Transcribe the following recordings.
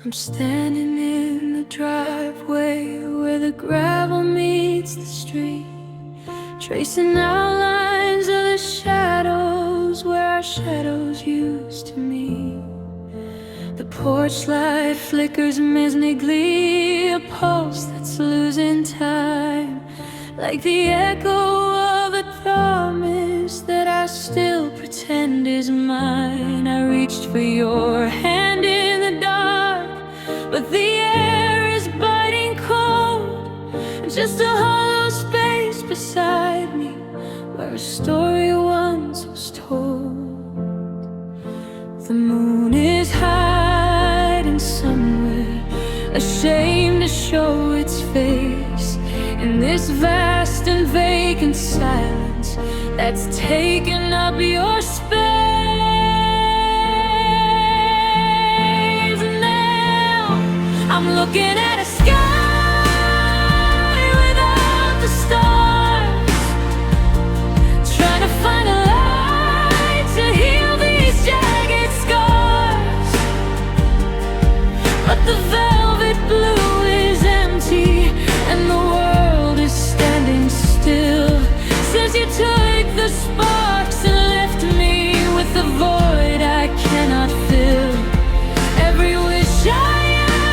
I'm standing in the driveway where the gravel meets the street, tracing outlines of the shadows where our shadows used to meet. The porch light flickers misnigly, a pulse that's losing time, like the echo of a promise that I still pretend is mine. I reached for your hand in the dark, but the air is biting cold. Just a hollow space beside me, where a story once was told. The moon is hiding somewhere, ashamed to show its face, in this vast and vacant silence that's taken up your space. And now I'm looking at a sky without the stars, trying to find a light to heal these jagged scars. But the velvet blue is empty, and the world is standing still, since you took the sparks and left me with a void I cannot fill. Every wish I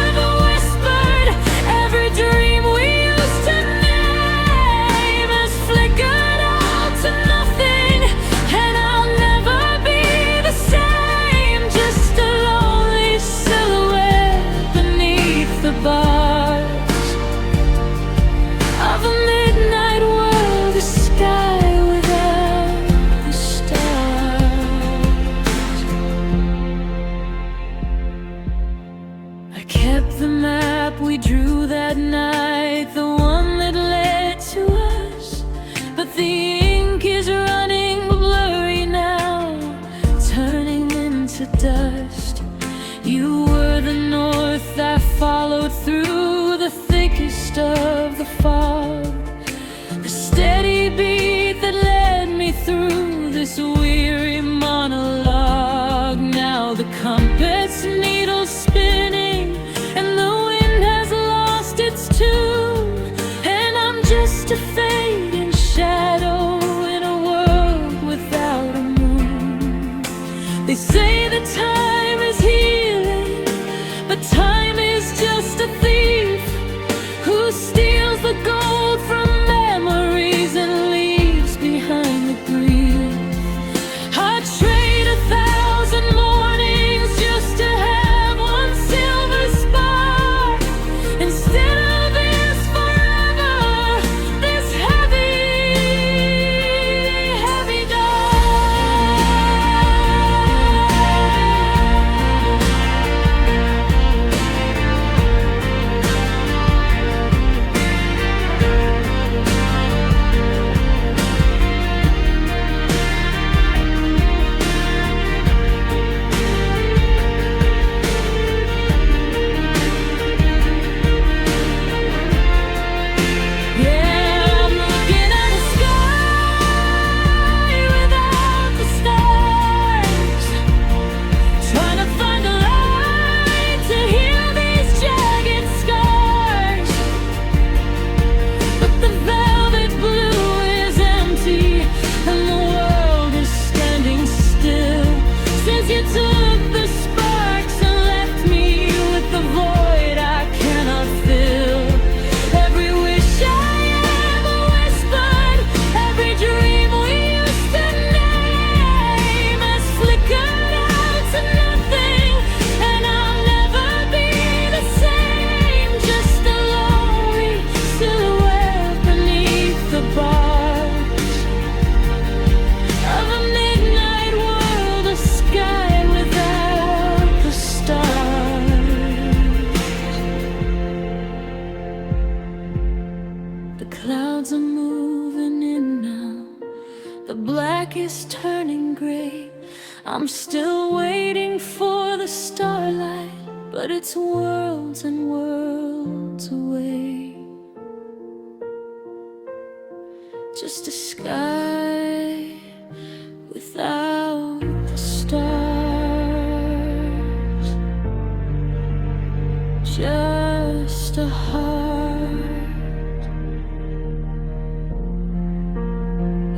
ever whispered, every dream we used to name, has flickered out to nothing, and I'll never be the same. Just a lonely silhouette beneath the bars of a midnight world, a sky without the stars. I kept the map we drew that night, the one that led to us, but the ink is running blurry now, turning into dust. You were the north I followed through the thickest of the fog, the steady beat that led me through this weary monologue. Now the compass needle's spinning, and the wind has lost its tune, and I'm just a fading shadow in a world without a moon. They say that time is healing, but time is just a thief who steals the gold from memories and leaves behind the grief. I'd trade 1,000 mornings just to have one silver spark, instead of this forever, this heavy, heavy clouds are moving in now, the black is turning gray. I'm still waiting for the starlight, but it's worlds and worlds away. Just a sky without the stars. just a heart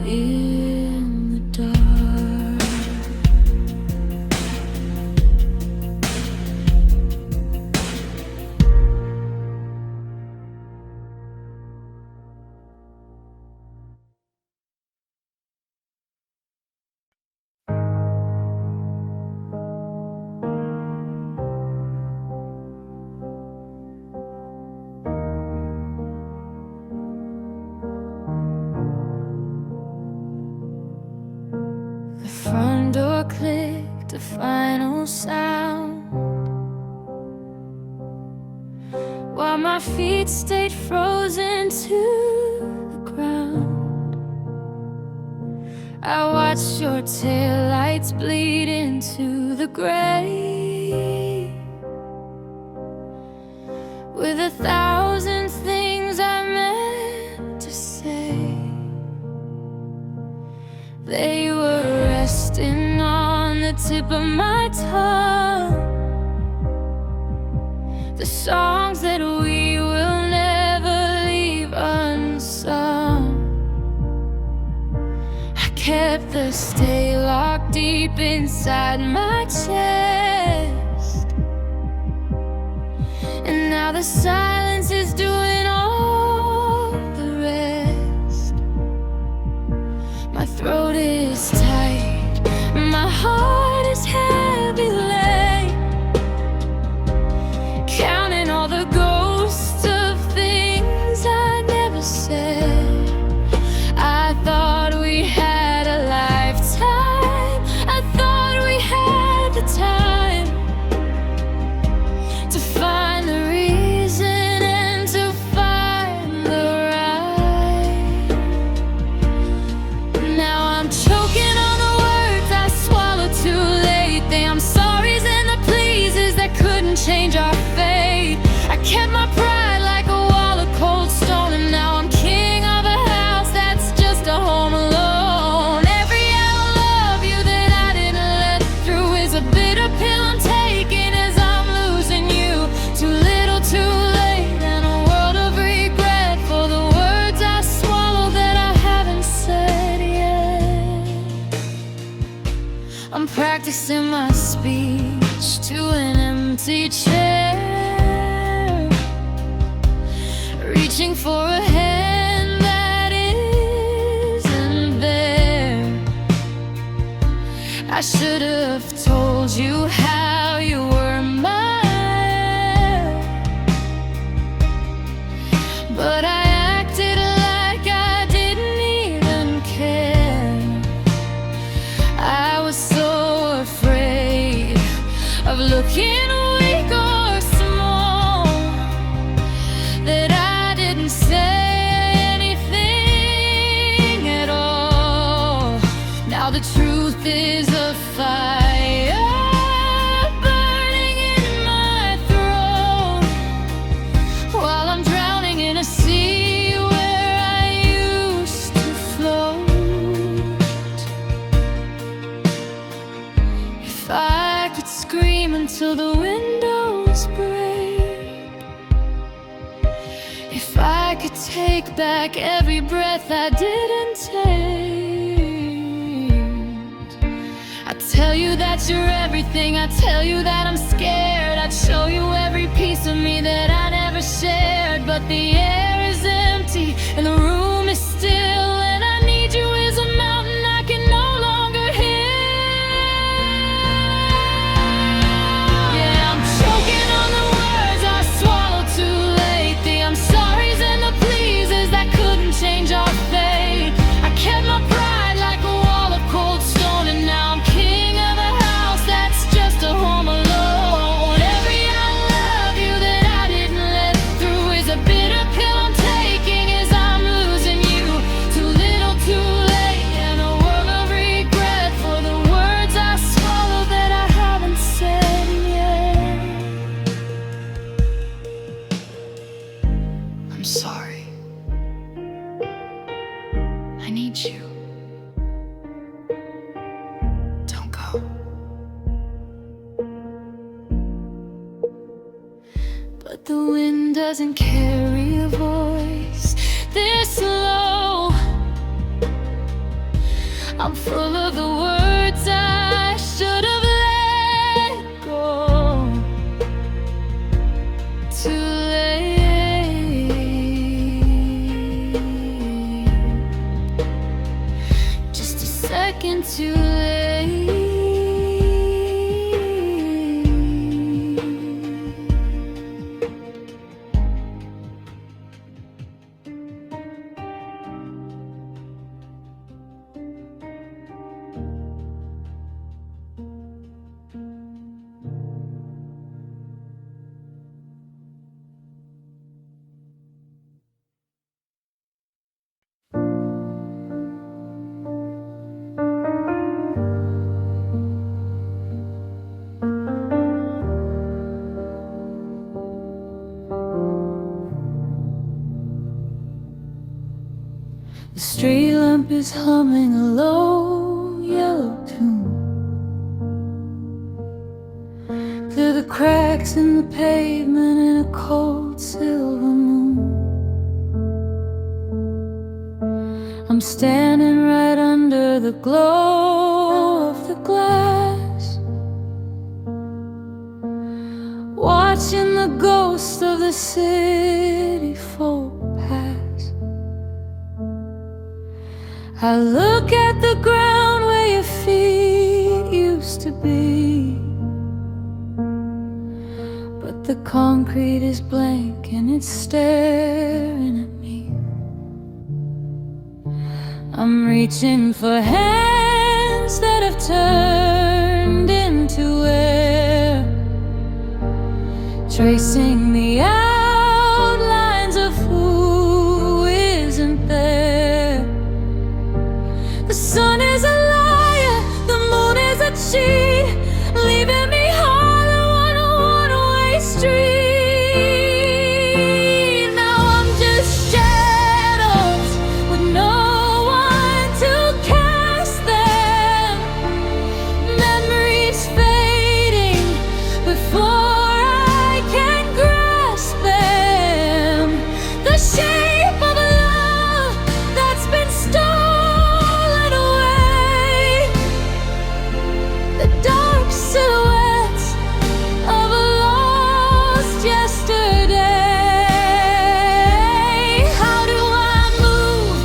in the dark. The front door clicked a final sound, while my feet stayed frozen to the ground. I watched your taillights bleed into the gray, with 1,000 things I meant to say. They were resting on the tip of my tongue, the songs that we will never leave unsung. I kept the stay locked deep inside my chest, and now the silence is doing all the rest. My throat is tight, my heart is heavy laid, counting all the ghosts of things I never said. I thought we had a lifetime, I thought we had the time to find the reason and to find the right. Now I'm choking on the words I swallowed too late. The I'm sorries and the pleases that couldn't change our fate. I kept my pride like a wall of cold stone, and now I'm king of a house that's just a home alone. Every I love you that I didn't let through is a bitter pill I'm taking as I'm losing you. Too little, too late, and a world of regret for the words I swallowed that I haven't said yet. I'm practicing my speech to an empty chair, reaching for a hand that isn't there. I should have told you how you were mine, but I acted like I didn't even care. I was so afraid of looking weak or small that I didn't say anything at all. Now the truth is a fire burning in my throat, while I'm drowning in a sea where I used to float. If I could scream until the windows break, if I could take back every breath I didn't take, I'd tell you that you're everything, I'd tell you that I'm scared, I'd show you every piece of me that I never shared. But the air is empty and the room is still, and I need you as a mountain I can no longer hear. Yeah, I'm choking on the words I swallowed too late. The I'm sorries and the pleases that couldn't change our fate. I kept my pride like a wall of cold stone, and now I'm king of a house that's just a home alone. Every I love you that I didn't let through is a bitter pill I'm taking as I'm losing you. Too little, too late, and a world of regret for the words I swallowed that I haven't said yet. I'm sorry. I need you. Don't go. But the wind doesn't carry a voice this low. I'm full of the words I should have let go. Too late, just a second too late. The street lamp is humming a low yellow tune. Through the cracks in the pavement in a cold silver moon, I'm standing right under the glow of the glass, watching the ghost of the city folk pass. I look at the ground where your feet used to be, but the concrete is blank and it's staring at me. I'm reaching for hands that have turned into air, tracing the outlines of who isn't there. The sun is a liar, the moon is a cheat, leaving me hollow on a one-way street. Now I'm just shadows with no one to cast them, memories fading before I can grasp them. The shape of a love that's been stolen away, the dark silhouettes of a lost yesterday. How do I move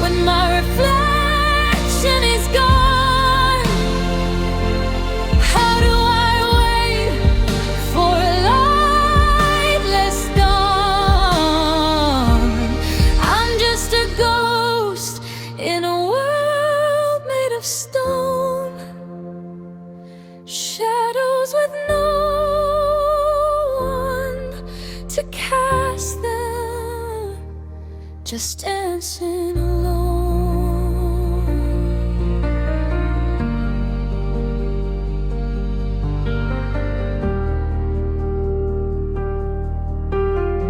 when my reflection is gone? How do I wait for a lightless dawn? I'm just a ghost in a world made of stone, shadows with no one to cast them, just dancing alone.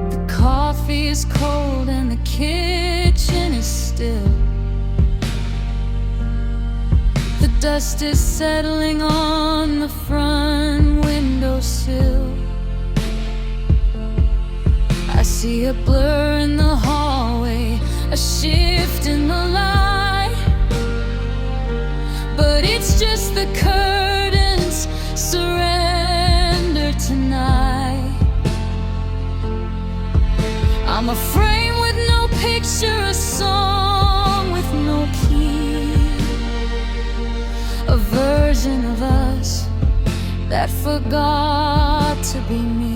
The coffee is cold and the kitchen is still. The dust is settling on the front windowsill. I see a blur in the hallway, a shift in the light, but it's just the curtains surrender tonight. I'm a frame with no picture, a song with no key, a version of us that forgot to be me.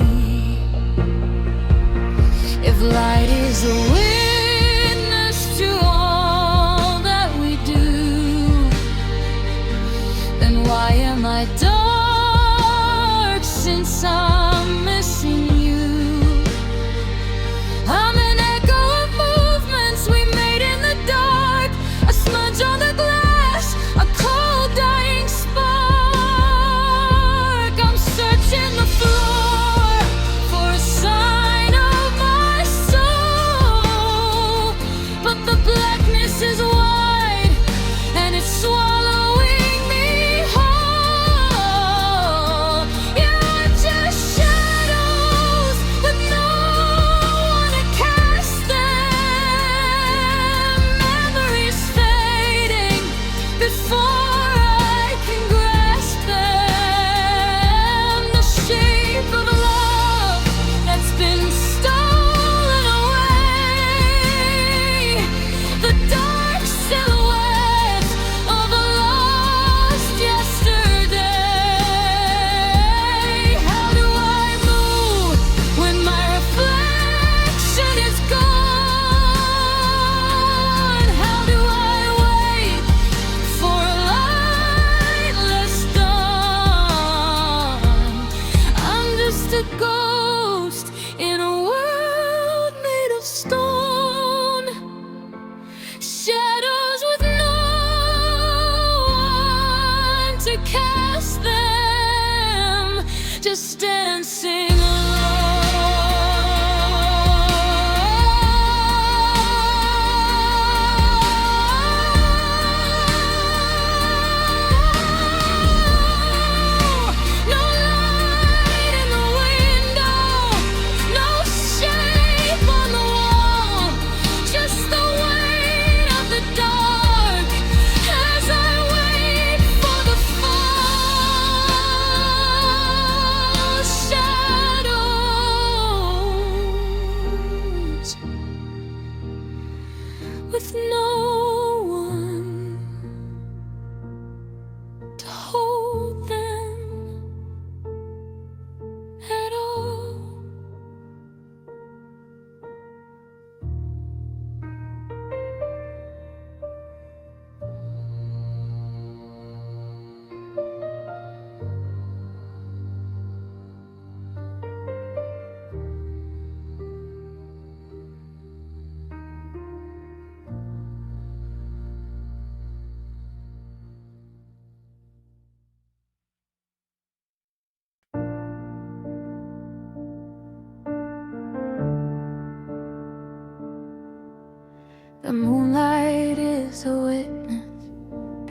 If light is a witness to all that we do, then why am I dark since I'm missing you? I'm an echo of movements we made in the dark, a smudge on the glass, a cold dying spark. I'm searching the floor for a sign of my soul, but the blackness is wide and it's swallowing me whole. Yeah, I'm just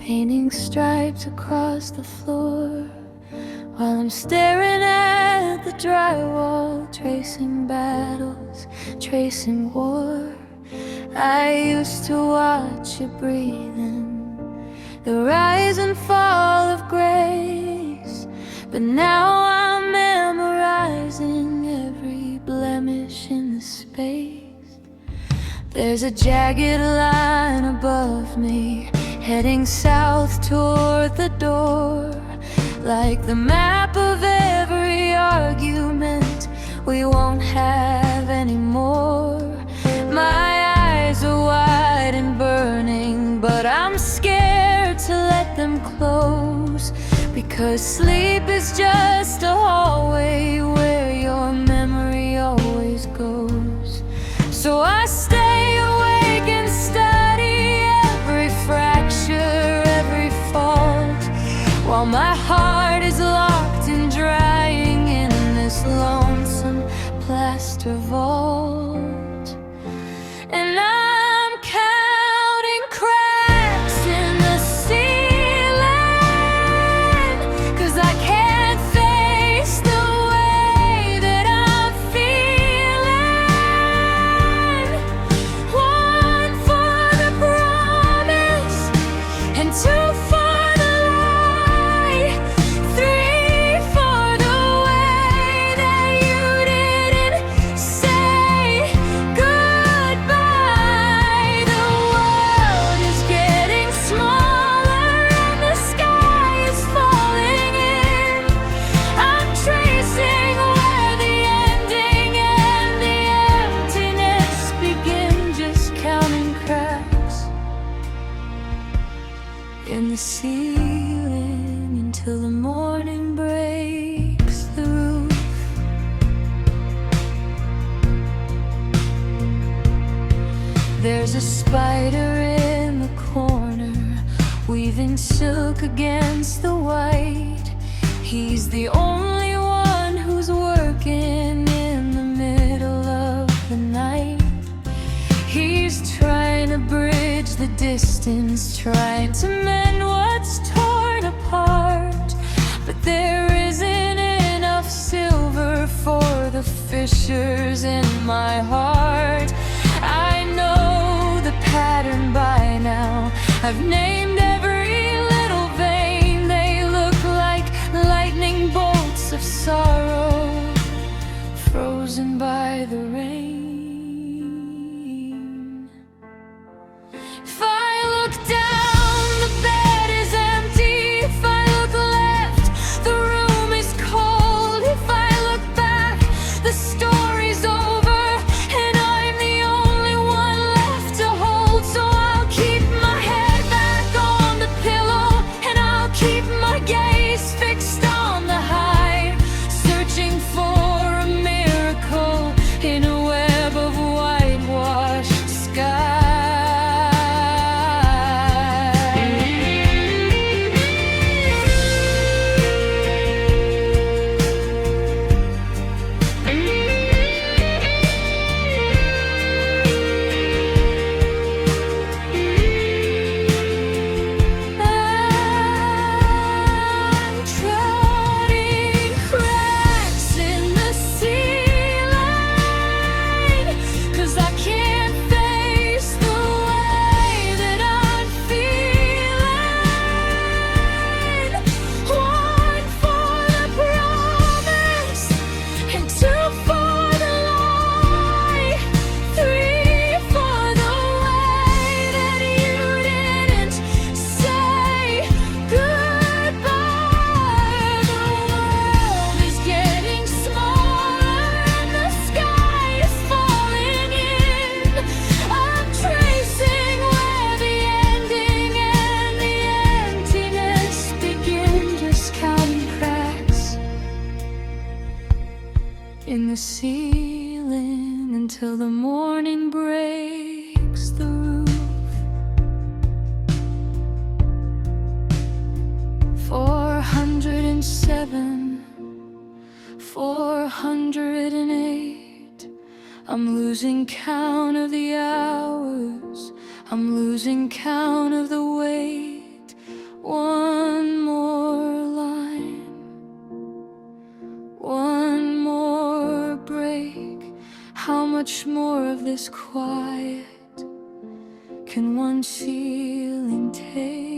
painting stripes across the floor, while I'm staring at the drywall, tracing battles, tracing war. I used to watch you breathing, the rise and fall of grace, but now I'm memorizing every blemish in the space. There's a jagged line above me, heading south toward the door, like the map of every argument we won't have anymore. My eyes are wide and burning, but I'm scared to let them close, because sleep is just a hallway where your memory always goes. So I stay awake and study every fracture, every fault, while my heart is locked and drying in this lonesome plaster vault. And I'm counting cracks in the ceiling, 'cause I can't face the way that I'm feeling. One for the promise, and two for the lie, three for the way that you didn't say goodbye. The world is getting smaller and the sky is falling in. I'm tracing where the ending and the emptiness begin, just counting cracks in the ceiling until the morning breaks the roof. There's a spider in the corner, weaving silk against the white. He's the only one who's working in the middle of the night. He's trying to bridge the distance, trying to mend what's torn apart, but there isn't enough silver for the fissures in my heart. I know the pattern by now, I've named every little vein. They look like lightning bolts of sorrow, frozen by the rain. If I look down, the bed is empty. If I look left, the room is cold. If I look back, the story's over, and I'm the only one left to hold. So I'll keep my head back on the pillow, and I'll keep my gaze fixed on the high, searching for a miracle in a web of whitewashed sky. I'm trotting cracks in the ceiling, 'cause I can't face the way that I'm feeling. One for the promise, and two for the lie, three for the way that you didn't say goodbye. The world is getting smaller and the sky is falling in. I'm tracing where the ending and the emptiness begin, just counting cracks in the ceiling until the morning breaks the roof. 407, 408. I'm losing count of the hours, I'm losing count of the weight much more of this quiet can one feeling take?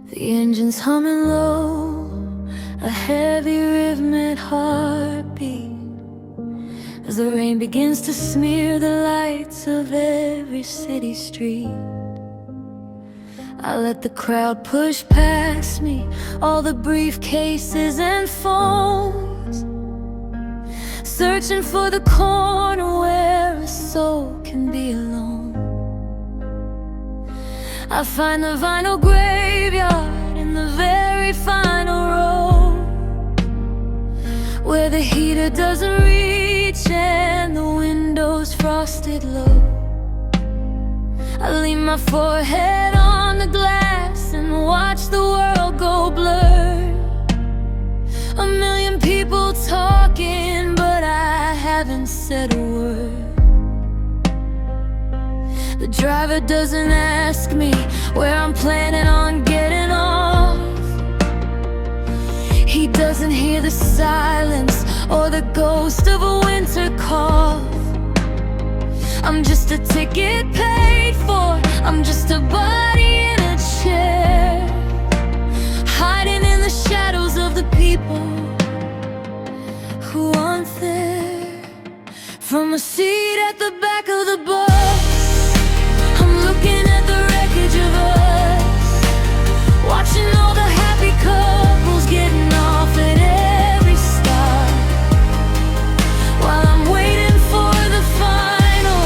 The engine's humming low, a heavy rhythmic heartbeat, as the rain begins to smear the lights of every city street. I let the crowd push past me, all the briefcases and phones, searching for the corner where a soul can be alone. I find the vinyl graveyard in the very final row, where the heater doesn't reach and the windows frosted low. I lean my forehead on the glass and watch the world go blur. A million people talking, but I haven't said a word. The driver doesn't ask me where I'm planning on getting off. He doesn't hear the silence or the ghost of a winter cough. I'm just a ticket paid for, I'm just a body in a chair, hiding in the shadows of the people who aren't there. From a seat at the back of the bus, I'm looking at the wreckage of us, watching all the happy couples getting off at every stop, while I'm waiting for the final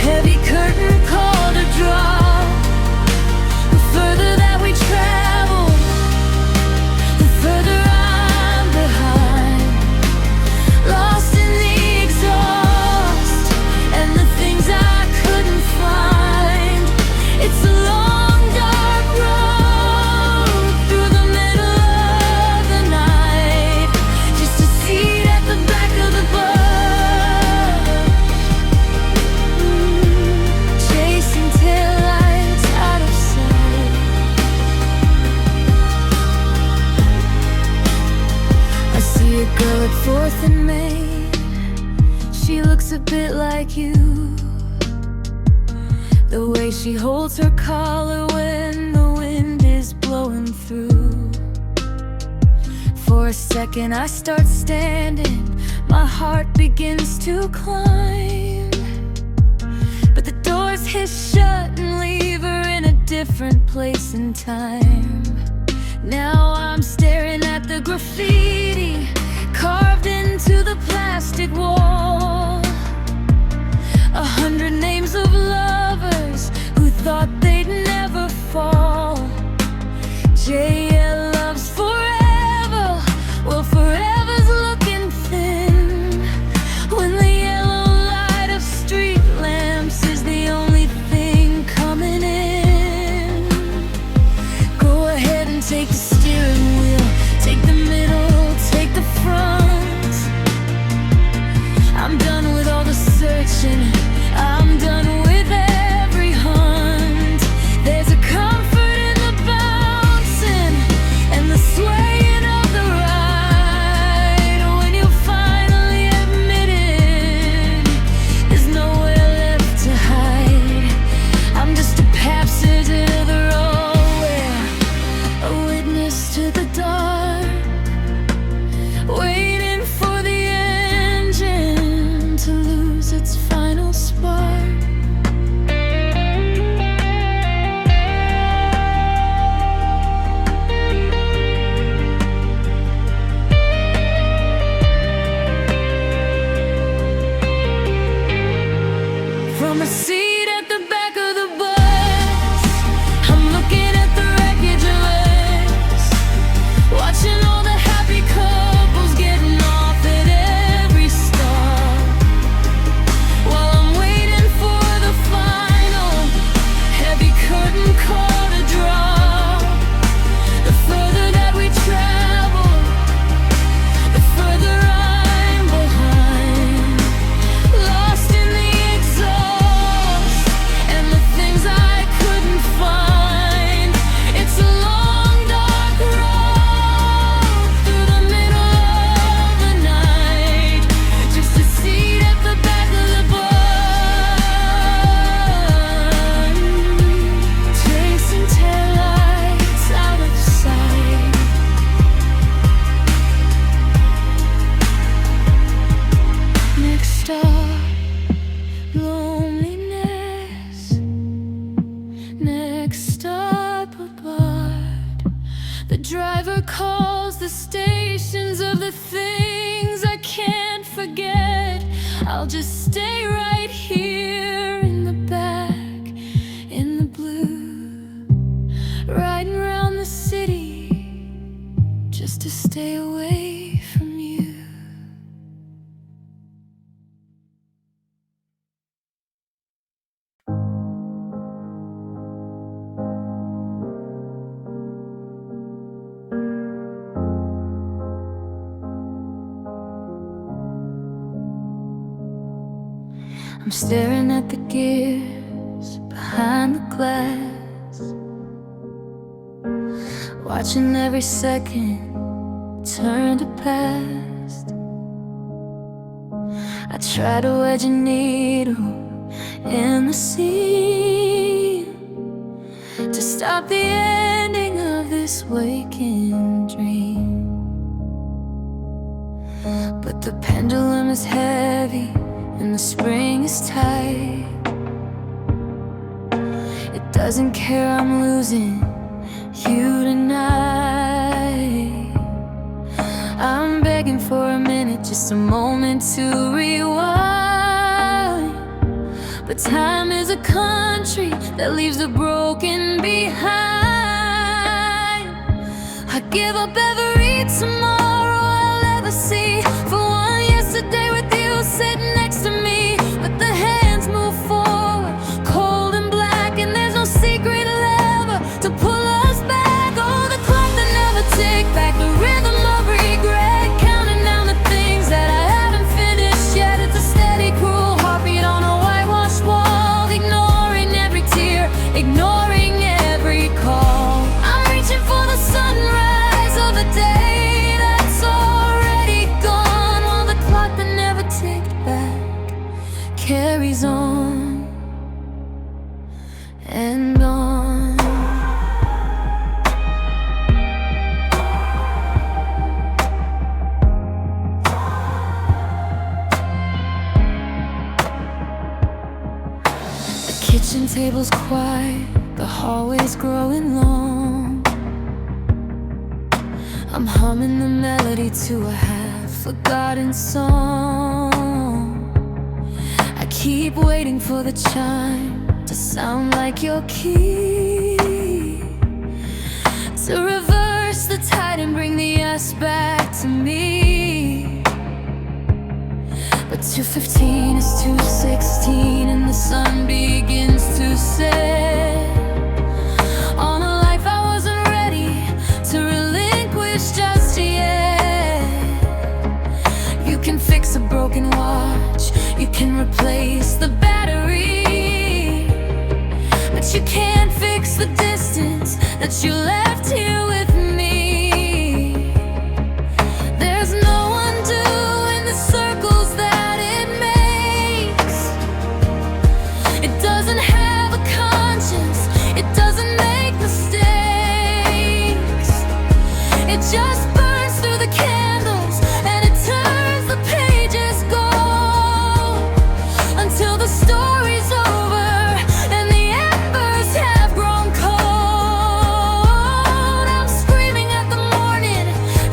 heavy curtain call to drop. The further that we travel, the further I'm behind, lost in the exhaust and the things I like you. The way she holds her collar when the wind is blowing through. For a second I start standing, my heart begins to climb. But the doors hiss shut and leave her in a different place and time. Now I'm staring at the graffiti carved into the plastic wall. 100 names of lovers who thought they'd never fall. JL loves forever, well forever's looking thin when the yellow light of street lamps is the only thing coming in. Go ahead and take the steering wheel, take the middle, take the front. I'm done with all the searching, I'm done with every hunt. There's a comfort in the bouncing and the swaying of the ride. When you finally admit it, there's nowhere left to hide. I'm just a passenger to the road, a witness to the dark, waiting for the engine to lose its final spark. From a seat at the back of the bus, I'm looking at the wreckage of us, watching all the happy couples getting off at every stop, while I'm waiting for the final heavy curtain call to drop. The further that we travel, the further I'm behind, lost in the exhaust and the things I couldn't find. It's a long dark road through the middle of the night, just a seat at the back of the bus, chasing taillights out of sight. Next stop, loneliness. Next stop, a bar. The driver calls the stations of the things I can't forget. I'll just stay right here in the back, in the blue, riding around the city just to stay away from you. I'm staring at the gears behind the glass, watching every second turn to past. I try to wedge a needle in the sea to stop the ending of this waking dream. But the pendulum is heavy and the spring is tight. It doesn't care I'm losing you tonight. I'm begging for a minute, just a moment to rewind. But time is a country that leaves the broken behind. I give up every tomorrow I'll ever see for one yesterday with you sitting next to me. But the hands move forward, cold and black, and there's no secret lever to pull us back. Oh, the clock that never take back, the rhythm of regret, counting down the things that I haven't finished yet. It's a steady, cruel heartbeat on a whitewashed wall, ignoring every tear, ignoring every call. I'm reaching for the sunrise of the day that's already gone, while the clock that never takes back carries table's quiet, the hallway's growing long. I'm humming the melody to a half-forgotten song. I keep waiting for the chime to sound like your key, to reverse the tide and bring the yes back to me. But 2:15 is 2:16 and the sun begins to set on a life I wasn't ready to relinquish just yet. You can fix a broken watch, you can replace the battery, but you can't fix the distance that you left here with me. There's no undoing the circles that it makes. It doesn't have a conscience, it doesn't make mistakes. It just burns through the candles and it turns the pages gold until the story's over and the embers have grown cold. I'm screaming at the morning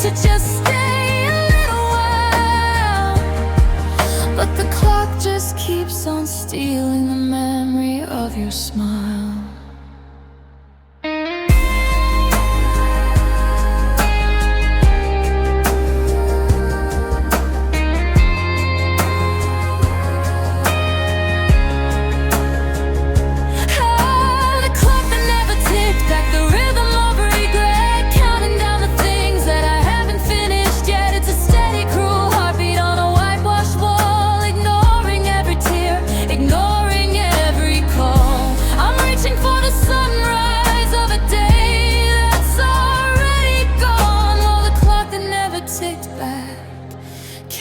to just stay a little while, but the clock just keeps on stealing the memory of your smile.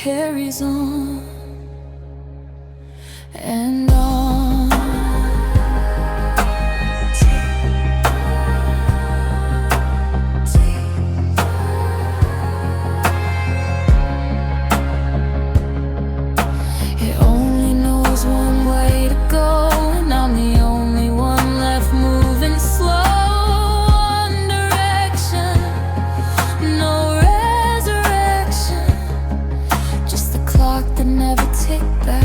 Carries on and on. It only knows one way to go, and I'm the only one left moving slow. One direction, no resurrection, just the clock that never ticked back.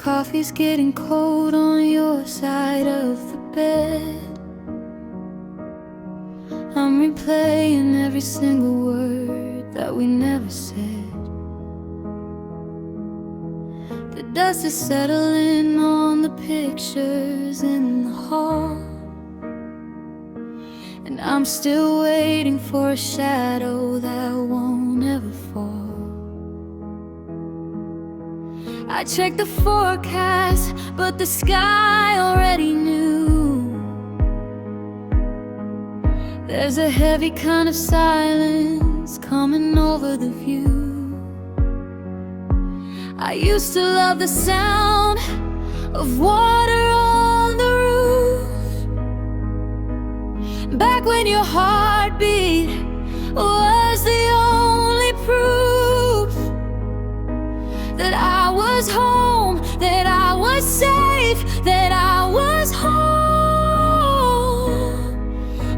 Coffee's getting cold on your side of the bed. I'm replaying every single word that we never said. The dust is settling on the pictures in the hall, and I'm still waiting for a shadow that won't ever fall. I checked the forecast, but the sky already knew. There's a heavy kind of silence coming over the view. I used to love the sound of water on the roof, back when your heartbeat was the only proof that I was home, that I was safe, that I was home.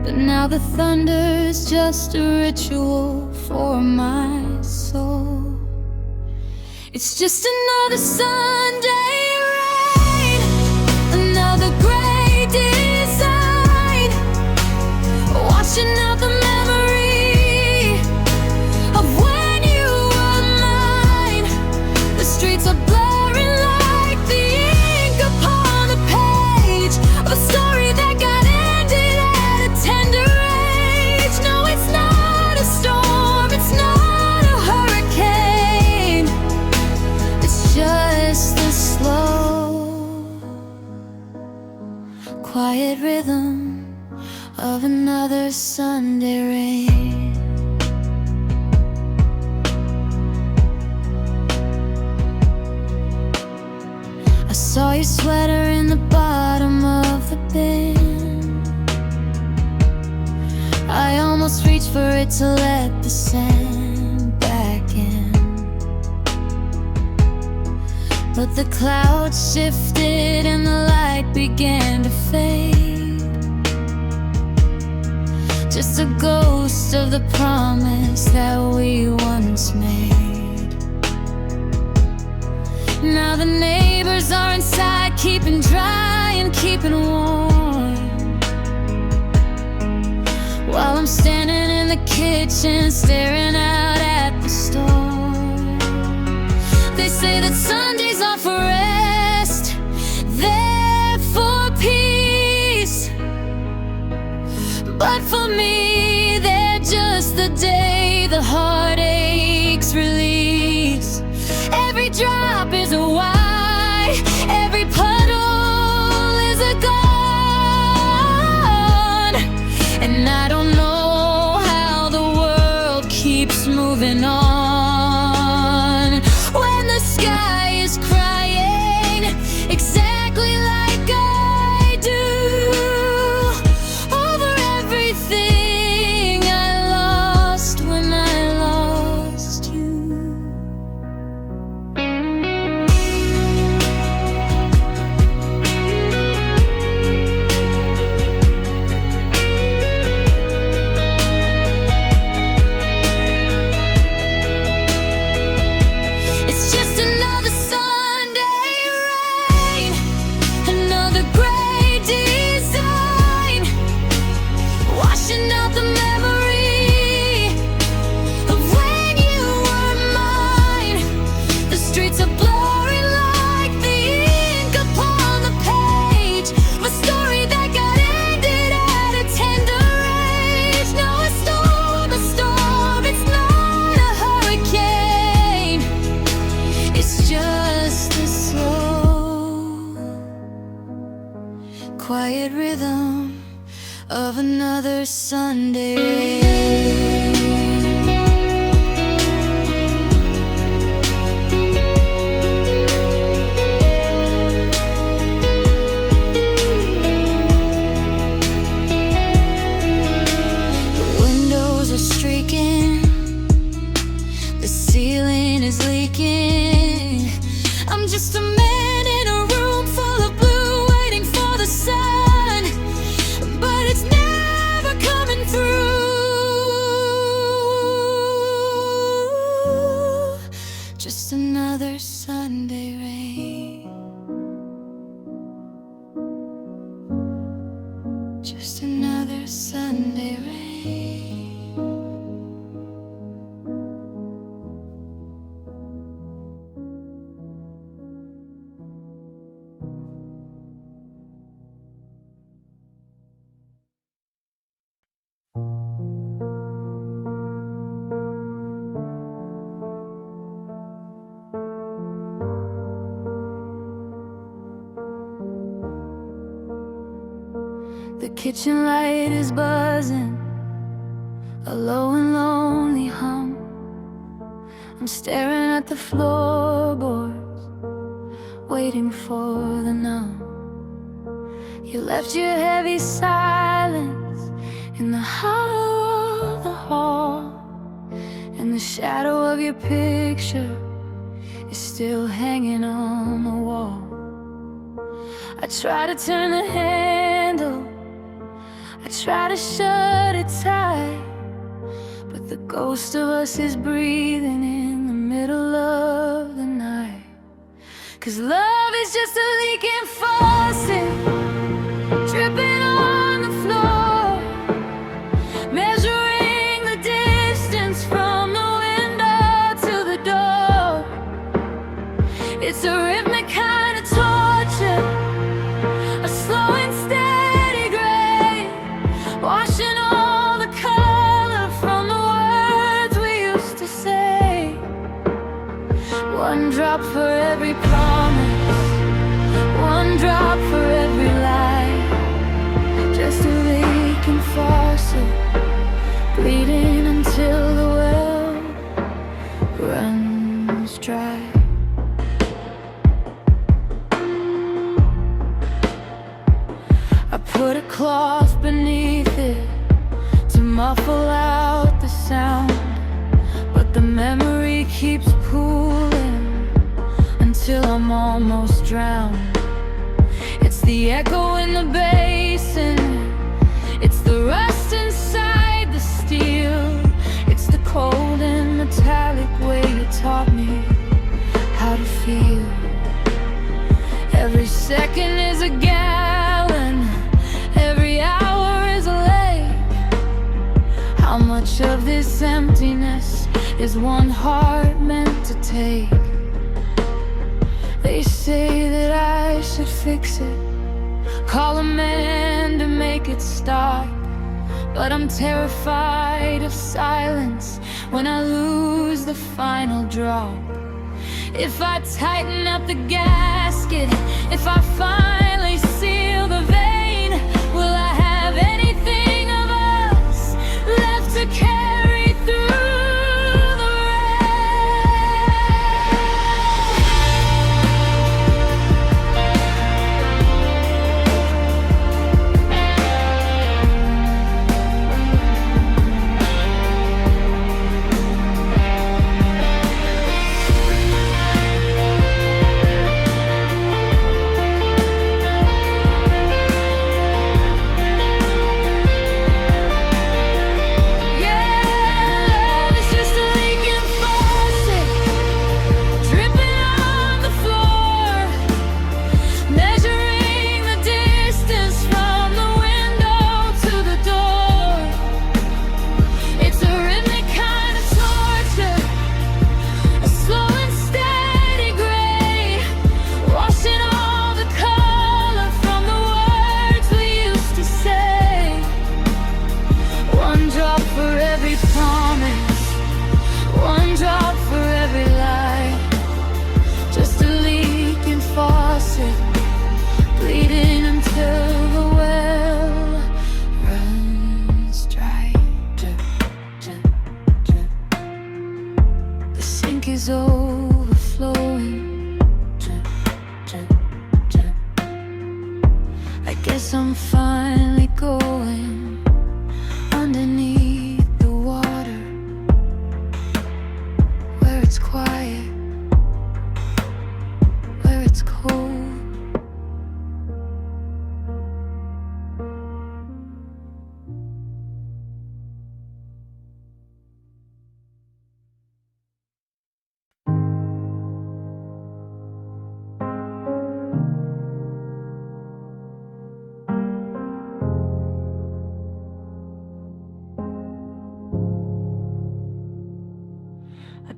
But now the thunder's just a ritual for my soul. It's just another Sunday rain, another gray design, washing out the memory of when you were mine. The streets are blurring like the quiet rhythm of another Sunday rain. I saw your sweater in the bottom of the bin. I almost reached for it to let the sand back in, but the clouds shifted and the light began to fade. Just a ghost of the promise that we once made. Now the neighbors are inside, keeping dry and keeping warm, while I'm standing in the kitchen staring out at the storm. They say that Sundays are for rest, they're for peace, but for me they're just the day the heartaches release. Every drop is a why, every puddle is a gone, and I don't know how the world keeps moving on when the sky is crying exactly like I do over everything I lost when I lost you. It's just another Sunday rain, another gray design, washing out the memory of when you were mine. The streets are blurry like the ink upon the page of a story that got ended at a tender age. No, a storm, it's not a hurricane. It's just a slow, quiet rhythm of another Sunday rain. The windows are streaking, the ceiling is leaking. I'm just a man in a room full of blue, waiting for the sun, but it's never coming through. Just another Sunday rain, just another Sunday rain. The kitchen light is buzzing, a low and lonely hum. I'm staring at the floorboards, waiting for the numb. You left your heavy silence in the hollow of the hall, and the shadow of your picture is still hanging on the wall. I try to turn the handle, I try to shut it tight, but the ghost of us is breathing in the middle of the night. 'Cause love is just a leaking faucet, dripping on the floor, measuring the distance from the window to the door. It's a rhythmic kind of torture, a slow and steady gray, washing all the color from the words we used to say. One drop for every promise, one drop put a cloth beneath it to muffle out the sound, but the memory keeps pooling until I'm almost drowned. It's the echo in the basin, it's the rust inside the steel, it's the cold and metallic way you taught me how to feel. Every second is a gallon, every hour is a lake. How much of this emptiness is one heart meant to take? They say that I should fix it, call a man to make it stop, but I'm terrified of silence when I lose the final drop. If I tighten up the gasket, if I finally seal the vein, will I have anything of us left to carry through? Is overflowing. I guess I'm finally going underneath the water, where it's quiet, where it's cold.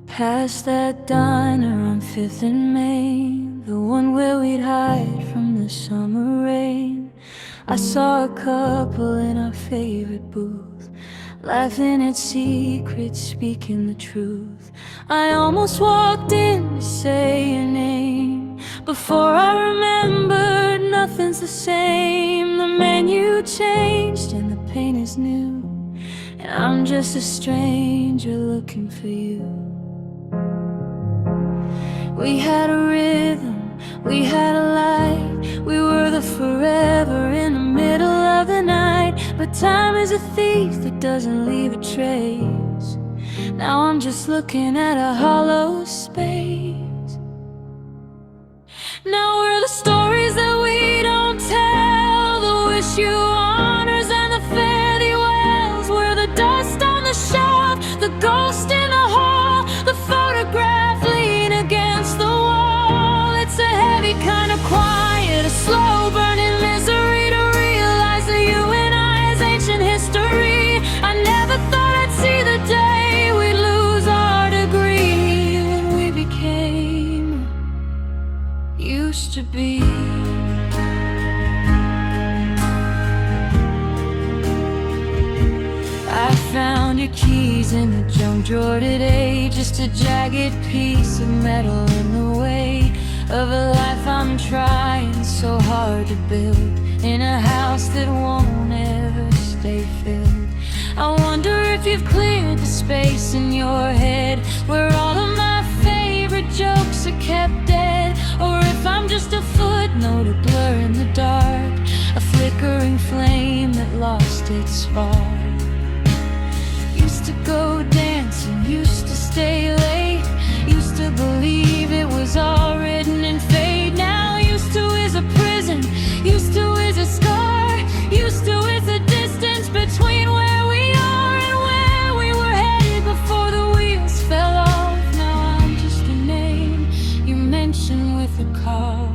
Past that diner on 5th and Main, the one where we'd hide from the summer rain. I saw a couple in our favorite booth, laughing at secrets, speaking the truth. I almost walked in to say your name before I remembered nothing's the same. The menu changed and the pain is new, and I'm just a stranger looking for you. We had a rhythm, we had a light, we were the forever in the middle of the night. But time is a thief that doesn't leave a trace. Now I'm just looking at a hollow space. Now we're the stories that we don't tell, the wish you honors and the fare thee wells. We're the dust on the shelf, the ghost in the hall, the photograph lean against the wall. It's a heavy kind of quiet, a slow burning misery to realize that you and I is ancient history. I never thought I'd see the day we'd lose our degree when we became used to be. I found your keys in the junk drawer today, just a jagged piece of metal in the way of a life I'm trying so hard to build in a house that won't ever stay filled. I wonder if you've cleared the space in your head where all of my favorite jokes are kept dead, or if I'm just a footnote, a blur in the dark, a flickering flame this far. Used to go dancing, used to stay late, used to believe it was all written in fate. Now used to is a prison, used to is a scar, used to is the distance between where we are and where we were headed before the wheels fell off. Now I'm just a name you mention with a cough.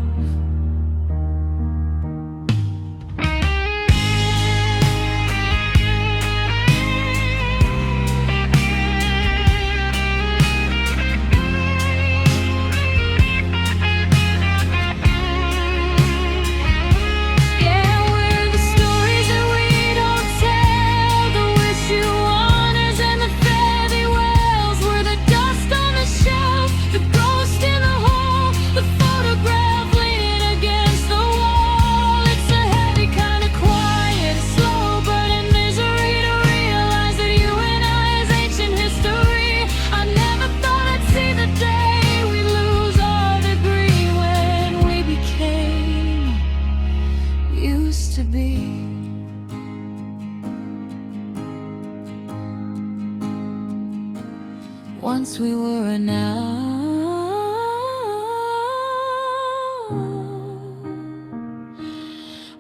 Once we were a now,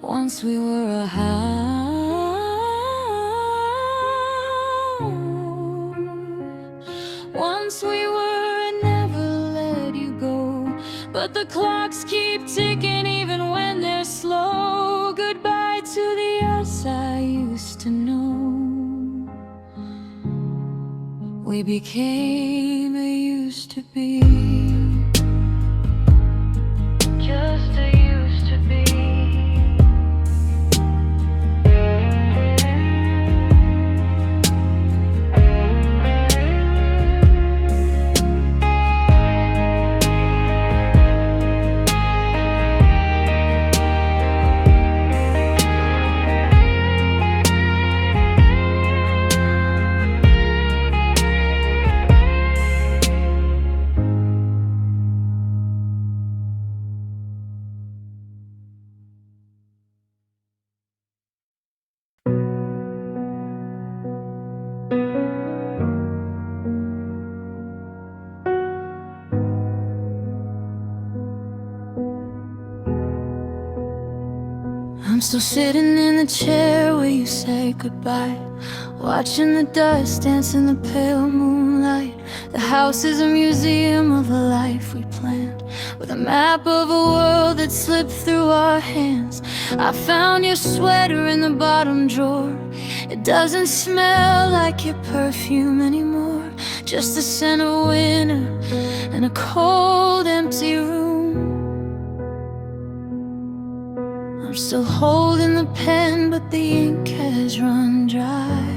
once we were a how, once we were a never let you go. But the clocks keep ticking even when they're slow. Goodbye to the us I used to know. We became a used to be, just a used to be. I'm still sitting in the chair where you said goodbye, watching the dust dance in the pale moonlight. The house is a museum of a life we planned, with a map of a world that slipped through our hands. I found your sweater in the bottom drawer. It doesn't smell like your perfume anymore, just the scent of winter and a cold empty room. I'm still holding the pen, but the ink has run dry.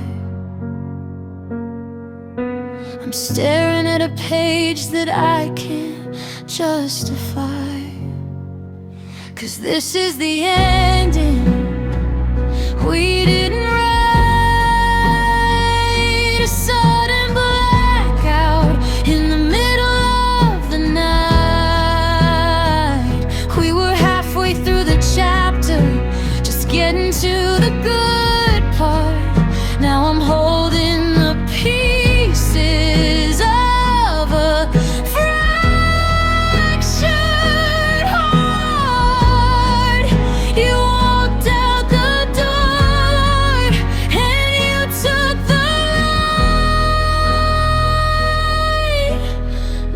I'm staring at a page that I can't justify, 'cause this is the ending we didn't write. A sudden blackout in the middle of the night. We were halfway through the chapter, just getting to the good part. Now I'm holding the pieces of a fractured heart. You walked out the door and you took the light,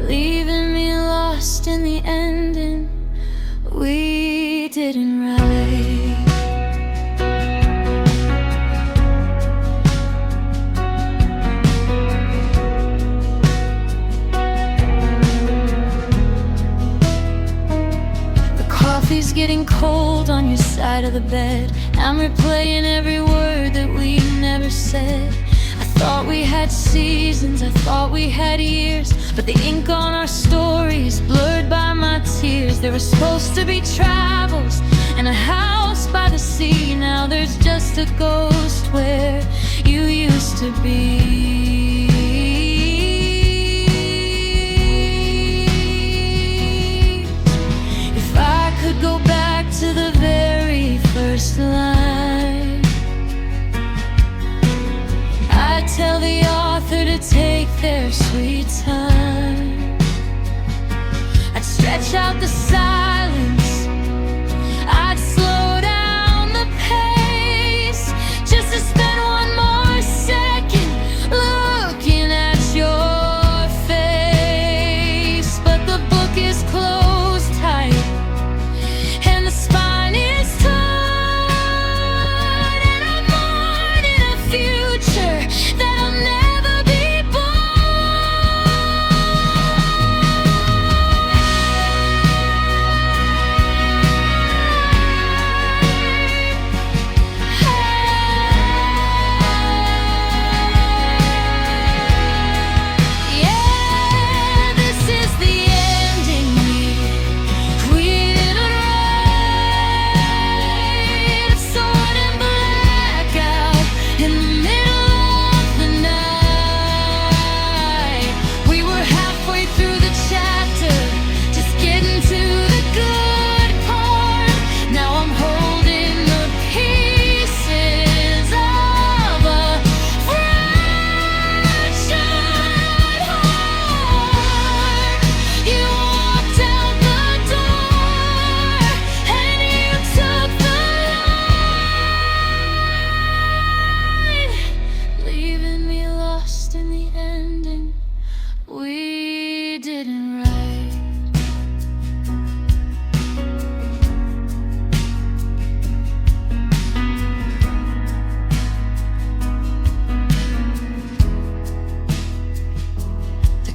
leaving me lost in the ending we didn't write. The coffee's getting cold on your side of the bed. I'm replaying every word that we never said. I thought we had seasons, I thought we had years, but the ink on our stories blurred by my tears. There were supposed to be travels and a house by the sea. Now there's just a ghost where you used to be. If I could go back to the very first line, wash out the silence. I'd slow down the pace just to spend one more second looking at your face. But the book is closed tight and the spine is torn, and I'm mourning a future that'll never be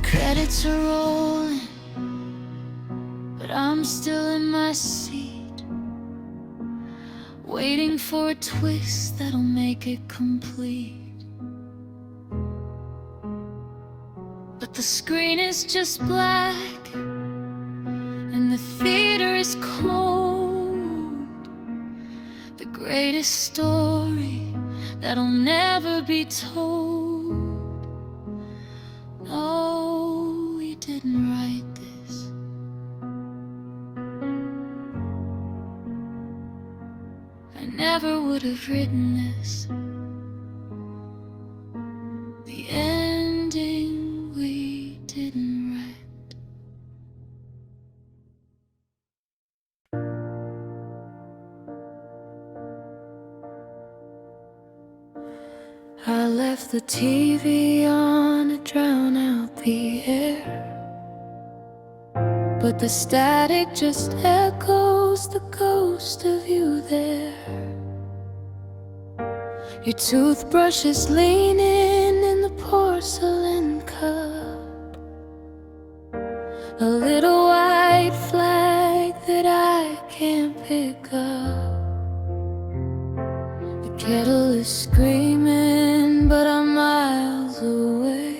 credits are rolling, but I'm still in my seat, waiting for a twist that'll make it complete. But the screen is just black, and the theater is cold. The greatest story that'll never be told. No, we didn't write this. I never would have written this. The ending we didn't write. I left the TV on to drown out the air, but the static just echoes the ghost of you there. Your toothbrush is leaning in the porcelain cup, a little white flag that I can't pick up. The kettle is screaming, but I'm miles away,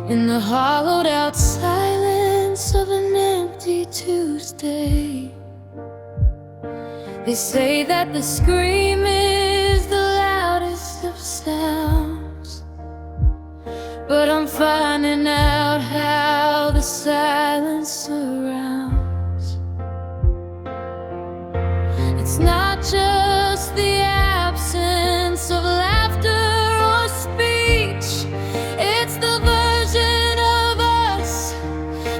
in the hollowed out silence of an empty Tuesday. They say that the scream is the loudest of sounds, but I'm finding out how the silence surrounds. It's not just the absence of laughter or speech, it's the version of us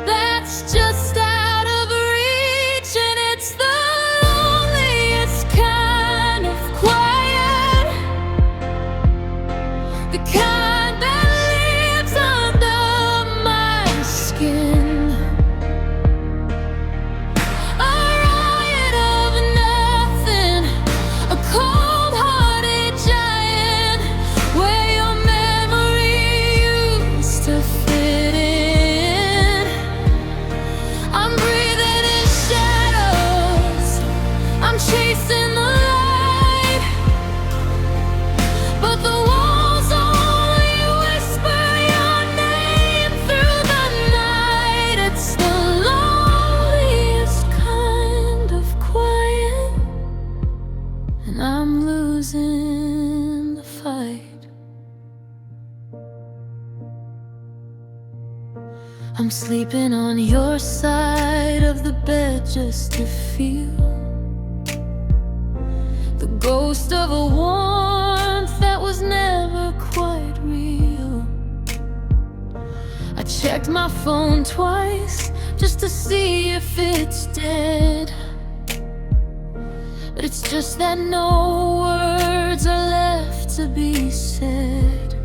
that's just out of reach. And it's the loneliest kind of quiet, the kind that lives under my skin. A riot of nothing, a cold-hearted giant, where your memory used to fit in. I'm breathing in shadows, I'm chasing the light, but the walls only whisper your name through the night. It's the loneliest kind of quiet, and I'm losing the fight. I'm sleeping on your side of the bed just to feel the ghost of a warmth that was never quite real. I checked my phone twice just to see if it's dead. But it's just that no words are left to be said.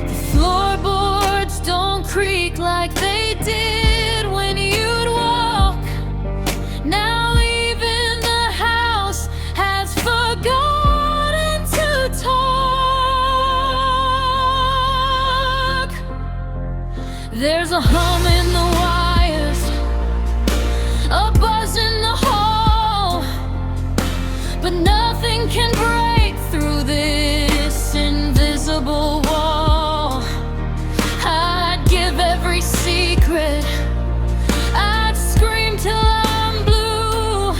The floorboards don't creak like they did when you'd walk. Now even the house has forgotten to talk. There's a hum in the wires, a buzz in the hall, but nothing can break through this invisible wall. I'd give every secret, I'd scream till I'm blue,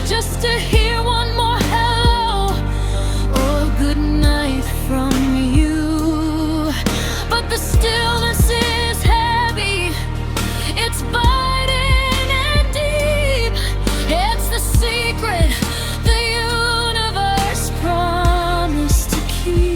just to hear one more hello or good night from you. But the stillness is heavy, it's biting and deep. It's the secret the universe promised to keep.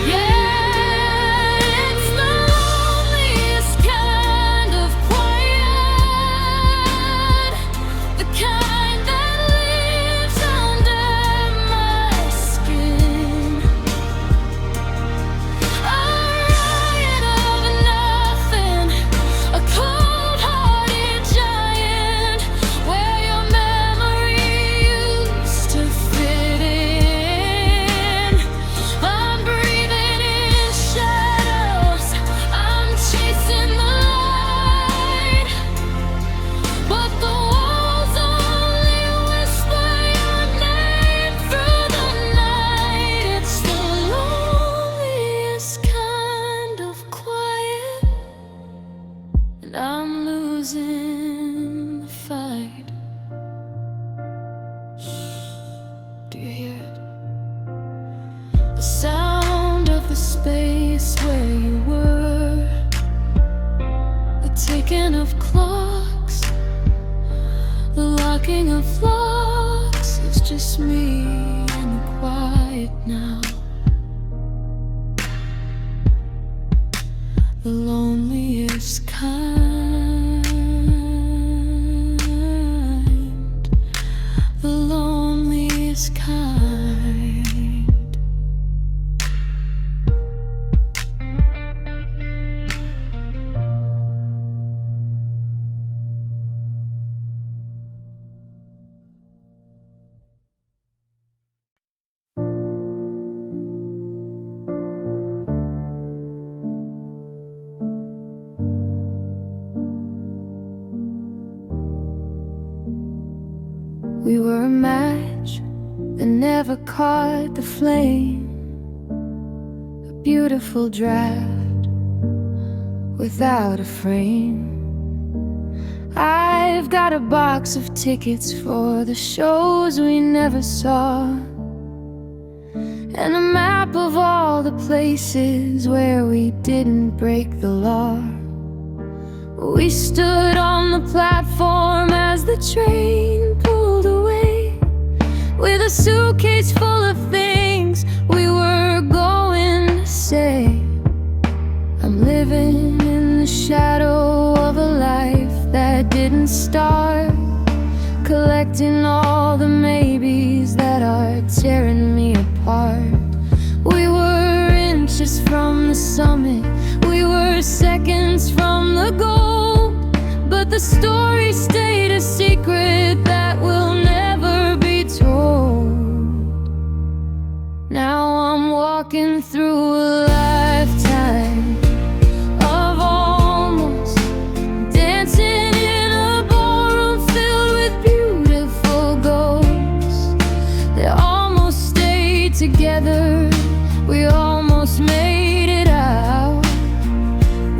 Yeah, it's the loneliest kind of quiet, the kind that lives under my skin. A riot of nothing, a cold-hearted giant, where your memory used to fit in. I'm breathing in shadows, I'm chasing the light, but the walls only whisper your name through the night. It's the loneliest kind of quiet, and I'm losing the fight. Do you hear it? The sound of the space where you were, the ticking of clocks, the locking of locks. It's just me and the quiet now. The loneliest kind, the loneliest kind. We were a match that never caught the flame, a beautiful draft without a frame. I've got a box of tickets for the shows we never saw, and a map of all the places where we didn't break the law. We stood on the platform as the train pulled away, with a suitcase full of things we were going to say. I'm living in the shadow of a life that didn't start, collecting all the maybes that are tearing me apart. We were inches from the summit, we were seconds from the goal, but the story stayed a secret that will never be told. Now I'm walking through a lifetime of almost, dancing in a ballroom filled with beautiful ghosts. They almost stayed together, we almost made it out.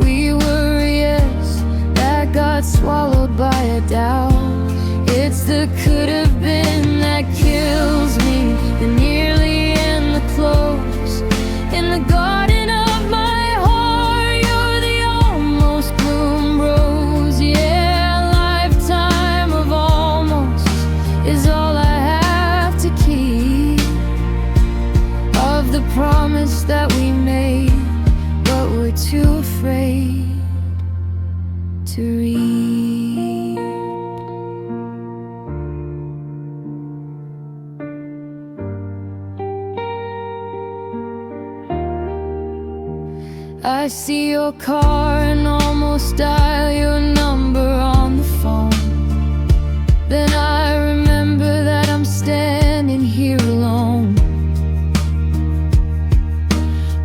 We were a yes that got swallowed by a doubt. It's the could have been that kills me, the nearly and the close. In the garden I see your car and almost dial your number on the phone. Then I remember that I'm standing here alone.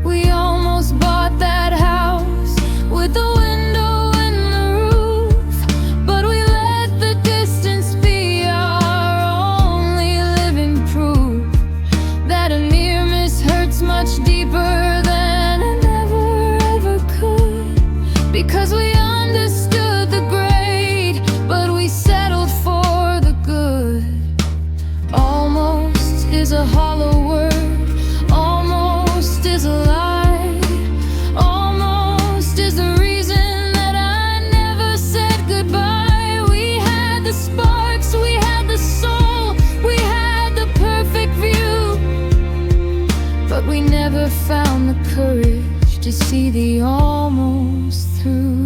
We almost bought that house with the window in the roof, but we let the distance be our only living proof that a near miss hurts much deeper than it ever could. Because we understood the great, but we settled for the good. Almost is a hollow word, almost is a lie, almost is the reason that I never said goodbye. We had the sparks, we had the soul, we had the perfect view, but we never found the courage to see the almost through.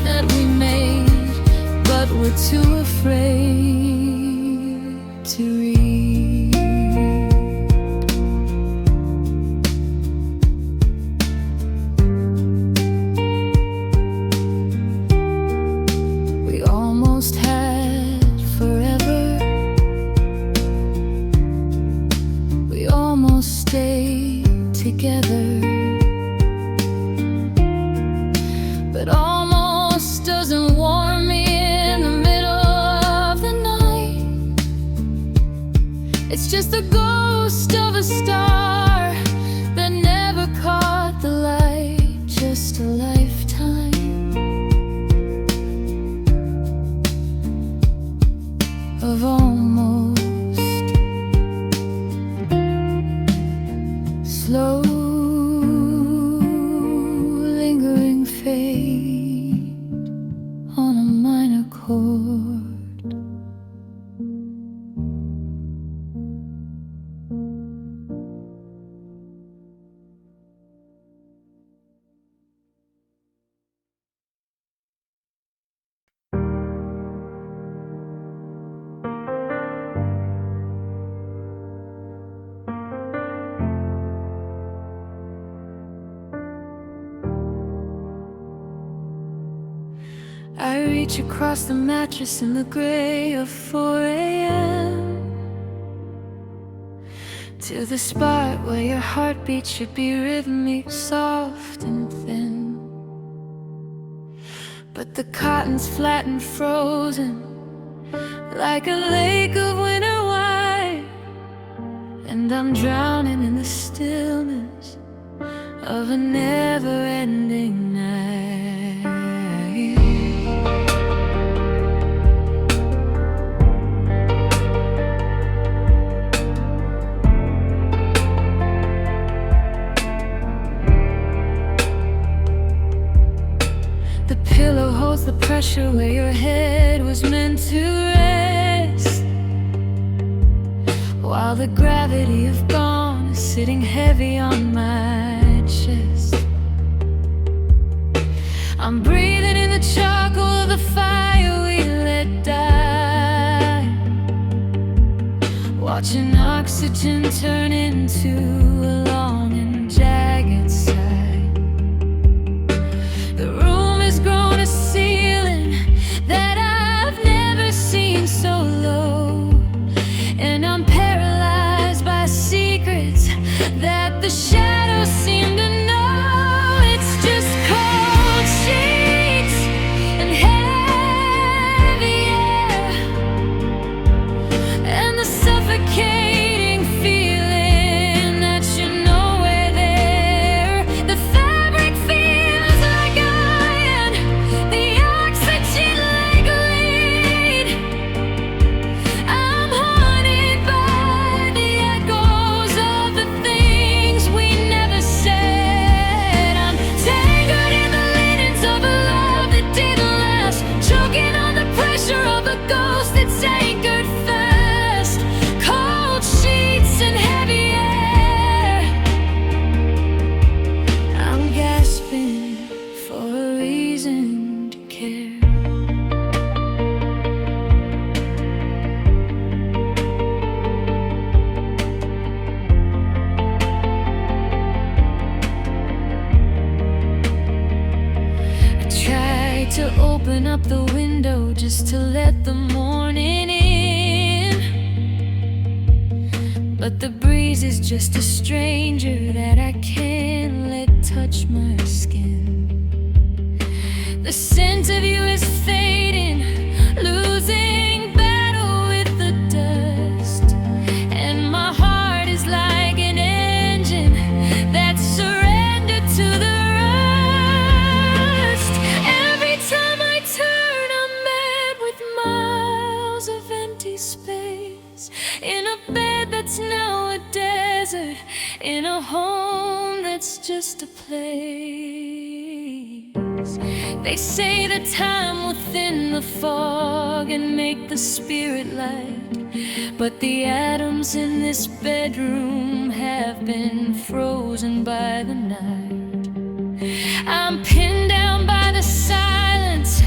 That we made, but we're too afraid to read. We almost had forever, we almost stayed together, but almost doesn't warm me in the middle of the night. It's just the ghost of a star that never caught the light. Just a lifetime of almost. Slow lingering fade on a minor chord. I reach across the mattress in the gray of 4 a.m. to the spot where your heartbeat should be rhythmic, soft and thin. But the cotton's flat and frozen like a lake of winter wine, and I'm drowning in the stillness of a never-ending night. The pillow holds the pressure where your head was meant to rest, while the gravity of gone is sitting heavy on my chest. I'm breathing in the charcoal of the fire we let die, watching oxygen turn into a long and jagged sigh. The room is growing suffocating feeling that you're nowhere there. The fabric feels like iron, the oxygen like lead. I'm haunted by the echoes of the things we never said. I'm tangled in the linens of a love that didn't last, choking on the pressure of a ghost that's anchored fast. Cold sheets and heavy air. I'm gasping for a reason to care. I tried to open up the window just to let the morning in, but the breeze is just a stranger that I can't let touch my skin. The scent of you is fading, losing battle with the dust, and my heart is like an engine that's surrendered to the rust. Every time I turn, I'm met with miles of empty space, in a bed that's now a desert, in a home that's just a place. They say that time will thin the fog and make the spirit light, but the atoms in this bedroom have been frozen by the night. I'm pinned down by the silence,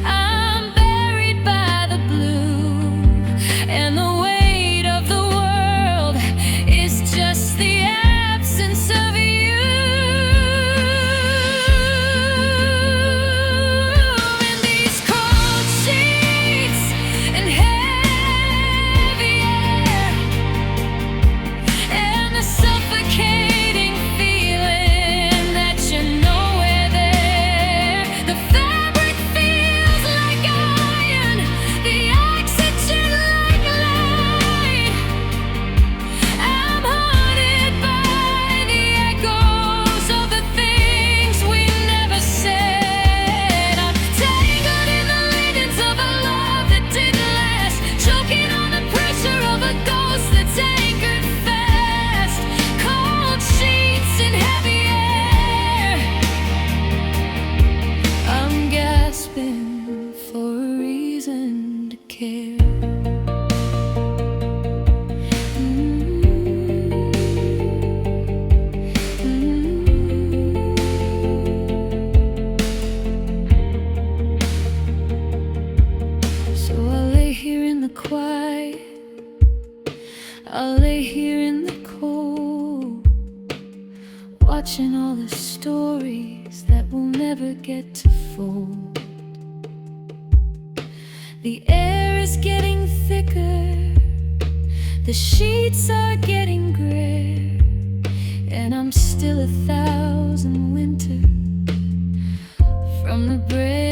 I'm buried by the blue, and the weight of the world is just the absence of you. And these cold sheets and heavy air, and the suffocating feeling that you're nowhere there. The fabric feels like iron, the oxygen like light. I'm haunted by the echoes of the things we never said. I'm tangled in the linens of a love that didn't last, choking on the pressure of a ghost that's anchored fast. Cold sheets and heavy air. I'm gasping for a reason to care. So I'll lay here in the quiet, I'll lay here in the cold, watching all the stories that we'll never get to fold. The air is getting thicker, the sheets are getting gray, and I'm still 1,000 winters from the bread